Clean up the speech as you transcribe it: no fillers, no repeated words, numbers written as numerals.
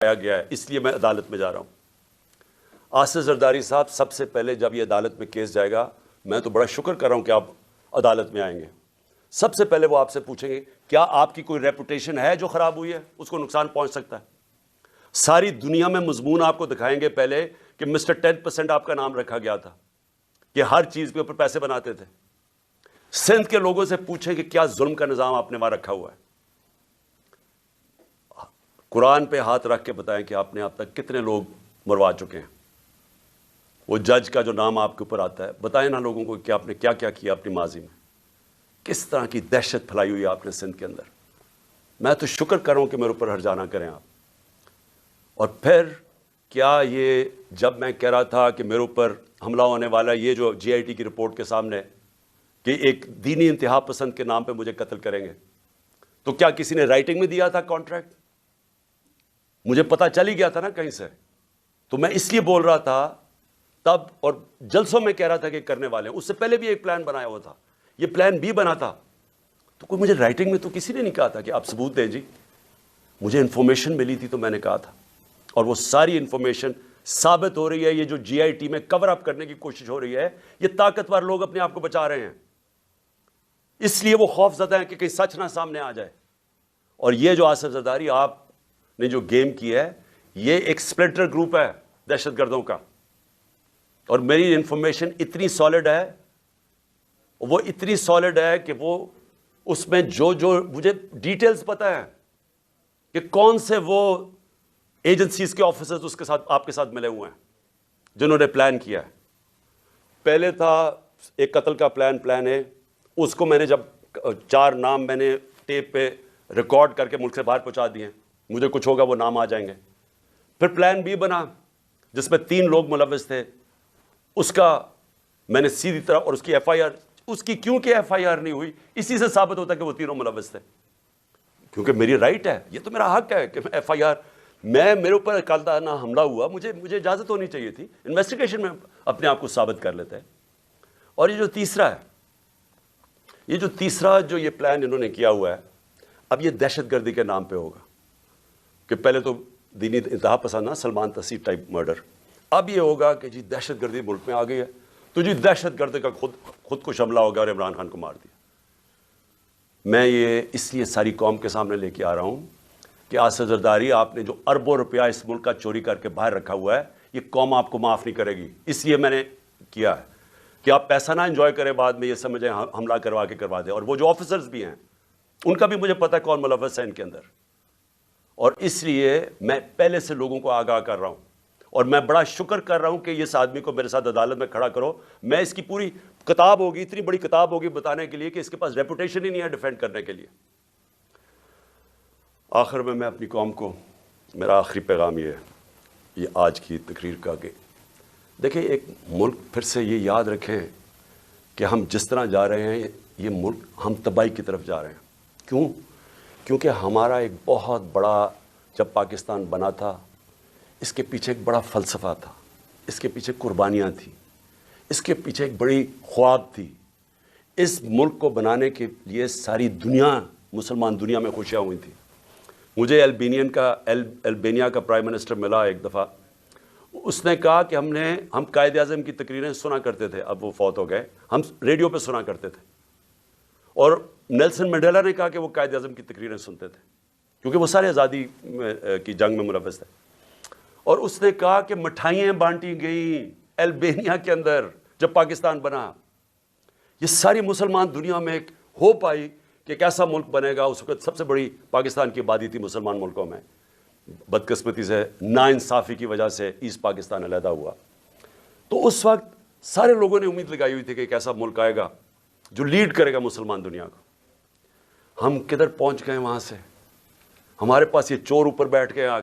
آیا گیا ہے، اس لیے میں عدالت میں جا رہا ہوں۔ آصف زرداری صاحب، سب سے پہلے جب یہ عدالت میں کیس جائے گا، میں تو بڑا شکر کر رہا ہوں کہ آپ عدالت میں آئیں گے۔ سب سے پہلے وہ آپ سے پوچھیں گے کیا آپ کی کوئی ریپوٹیشن ہے جو خراب ہوئی ہے، اس کو نقصان پہنچ سکتا ہے۔ ساری دنیا میں مضمون آپ کو دکھائیں گے پہلے کہ مسٹر 10% آپ کا نام رکھا گیا تھا، کہ ہر چیز کے اوپر پیسے بناتے تھے۔ سندھ کے لوگوں سے پوچھیں کہ کیا ظلم کا نظام آپ نے وہاں رکھا ہوا ہے۔ قرآن پہ ہاتھ رکھ کے بتائیں کہ آپ نے اب تک کتنے لوگ مروا چکے ہیں۔ وہ جج کا جو نام آپ کے اوپر آتا ہے، بتائیں نا لوگوں کو کہ آپ نے کیا کیا کیا اپنی ماضی میں، کس طرح کی دہشت پھیلائی ہوئی ہے آپ نے سندھ کے اندر۔ میں تو شکر کر رہا ہوں کہ میرے اوپر ہرجانہ کریں آپ۔ اور پھر کیا یہ جب میں کہہ رہا تھا کہ میرے اوپر حملہ ہونے والا، یہ جو جی آئی ٹی کی رپورٹ کے سامنے کہ ایک دینی انتہا پسند کے نام پہ مجھے قتل کریں گے، تو کیا کسی نے رائٹنگ میں دیا تھا کانٹریکٹ؟ مجھے پتہ چل ہی گیا تھا نا کہیں سے، تو میں اس لیے بول رہا تھا تب، اور جلسوں میں کہہ رہا تھا کہ کرنے والے ہیں۔ اس سے پہلے بھی ایک پلان بنایا ہوا تھا، یہ پلان بھی بنا تھا، تو کوئی مجھے رائٹنگ میں تو کسی نے نہیں کہا تھا کہ آپ ثبوت دیں جی۔ مجھے انفارمیشن ملی تھی تو میں نے کہا تھا، اور وہ ساری انفارمیشن ثابت ہو رہی ہے۔ یہ جو جی آئی ٹی میں کور اپ کرنے کی کوشش ہو رہی ہے، یہ طاقتور لوگ اپنے آپ کو بچا رہے ہیں، اس لیے وہ خوف زدہ ہیں کہ کہیں سچ نہ سامنے آ جائے۔ اور یہ جو آصف زرداری آپ نے جو گیم کی ہے، یہ ایک سپلنٹر گروپ ہے دہشت گردوں کا، اور میری انفارمیشن اتنی سالڈ ہے، وہ اتنی سالڈ ہے کہ وہ اس میں جو مجھے ڈیٹیلز پتہ ہے کہ کون سے وہ ایجنسیز کے آفیسرز اس کے ساتھ آپ کے ساتھ ملے ہوئے ہیں جنہوں نے پلان کیا ہے۔ پہلے تھا ایک قتل کا پلان ہے، اس کو میں نے جب 4 نام میں نے ٹیپ پہ ریکارڈ کر کے ملک سے باہر پہنچا دیے، مجھے کچھ ہوگا وہ نام آ جائیں گے۔ پھر پلان بی بنا جس میں 3 لوگ ملوث تھے، اس کا میں نے سیدھی طرح، اور اس کی ایف آئی آر، اس کی کیونکہ ایف آئی آر نہیں ہوئی، اسی سے ثابت ہوتا ہے کہ وہ تینوں ملوث تھے، کیونکہ میری رائٹ ہے، یہ تو میرا حق ہے کہ میں ایف آئی آر، میرے اوپر عقالتانہ حملہ ہوا، مجھے اجازت ہونی چاہیے تھی، انویسٹیگیشن میں اپنے آپ کو ثابت کر لیتے ہیں۔ اور یہ جو تیسرا جو یہ پلان انہوں نے کیا ہوا ہے، اب یہ دہشت گردی کے نام پہ ہوگا، کہ پہلے تو دینی انتہا پسند نا، سلمان تسیر ٹائپ مرڈر، اب یہ ہوگا کہ جی دہشت گردی ملک میں آ گئی ہے، تو جی دہشت گردی کا خود کش حملہ ہوگا اور عمران خان کو مار دیا۔ میں یہ اس لیے ساری قوم کے سامنے لے کے آ رہا ہوں کہ آصف زرداری، آپ نے جو اربوں روپیہ اس ملک کا چوری کر کے باہر رکھا ہوا ہے، یہ قوم آپ کو معاف نہیں کرے گی۔ اس لیے میں نے کیا ہے کہ آپ پیسہ نہ انجوائے کریں، بعد میں یہ سمجھیں حملہ کروا دیں۔ اور وہ جو آفیسرز بھی ہیں، ان کا بھی مجھے پتہ ہے کون ملوث ہے ان کے اندر، اور اس لیے میں پہلے سے لوگوں کو آگاہ کر رہا ہوں، اور میں بڑا شکر کر رہا ہوں کہ اس آدمی کو میرے ساتھ عدالت میں کھڑا کرو۔ میں اس کی پوری کتاب ہوگی، اتنی بڑی کتاب ہوگی بتانے کے لیے کہ اس کے پاس ریپوٹیشن ہی نہیں ہے ڈیفینڈ کرنے کے لیے۔ آخر میں اپنی قوم کو میرا آخری پیغام یہ آج کی تقریر کا کہ دیکھیں، ایک ملک پھر سے یہ یاد رکھیں کہ ہم جس طرح جا رہے ہیں، یہ ملک ہم تباہی کی طرف جا رہے ہیں۔ کیوں؟ کیونکہ ہمارا ایک بہت بڑا، جب پاکستان بنا تھا، اس کے پیچھے ایک بڑا فلسفہ تھا، اس کے پیچھے قربانیاں تھیں، اس کے پیچھے ایک بڑی خواب تھی۔ اس ملک کو بنانے کے لیے ساری دنیا، مسلمان دنیا میں خوشیاں ہوئی تھیں۔ مجھے البینیا کا پرائم منسٹر ملا ایک دفعہ، اس نے کہا کہ ہم قائد اعظم کی تقریریں سنا کرتے تھے، اب وہ فوت ہو گئے، ہم ریڈیو پہ سنا کرتے تھے، اور نیلسن منڈیلا نے کہا کہ وہ قائد اعظم کی تقریریں سنتے تھے کیونکہ وہ سارے آزادی کی جنگ میں ملوث تھے۔ اور اس نے کہا کہ مٹھائیاں بانٹی گئیں البینیا کے اندر جب پاکستان بنا۔ یہ ساری مسلمان دنیا میں ایک ہوپ آئی کہ ایک ایسا ملک بنے گا۔ اس وقت سب سے بڑی پاکستان کی آبادی تھی مسلمان ملکوں میں، بدقسمتی سے ناانصافی کی وجہ سے ایسٹ پاکستان علیحدہ ہوا۔ تو اس وقت سارے لوگوں نے امید لگائی ہوئی تھی کہ ایک ایسا ملک آئے گا جو لیڈ کرے گا مسلمان دنیا کو۔ ہم کدھر پہنچ گئے وہاں سے؟ ہمارے پاس یہ چور اوپر بیٹھ کے